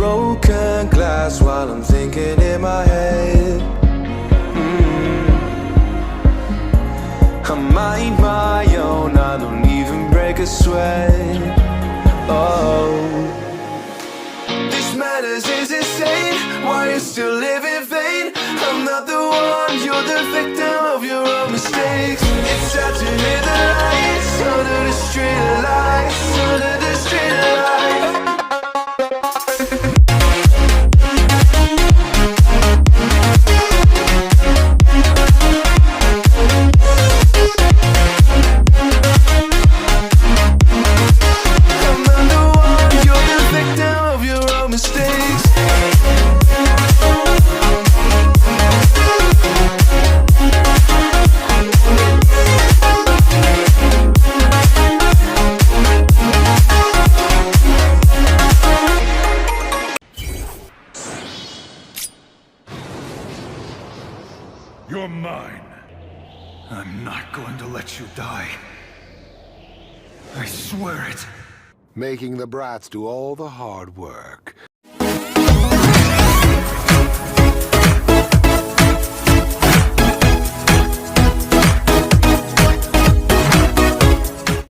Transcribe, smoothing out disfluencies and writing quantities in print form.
broken glass while I'm thinking in my head. I mind my own, I don't even break a sweat. Oh, this madness is insane. Why you still live in vain? I'm not the one, you're the victim of your own mistakes. It's sad to hear the lights under the street lights, under the street lights. You're mine. I'm not going to let you die. I swear it. Making the brats do all the hard work.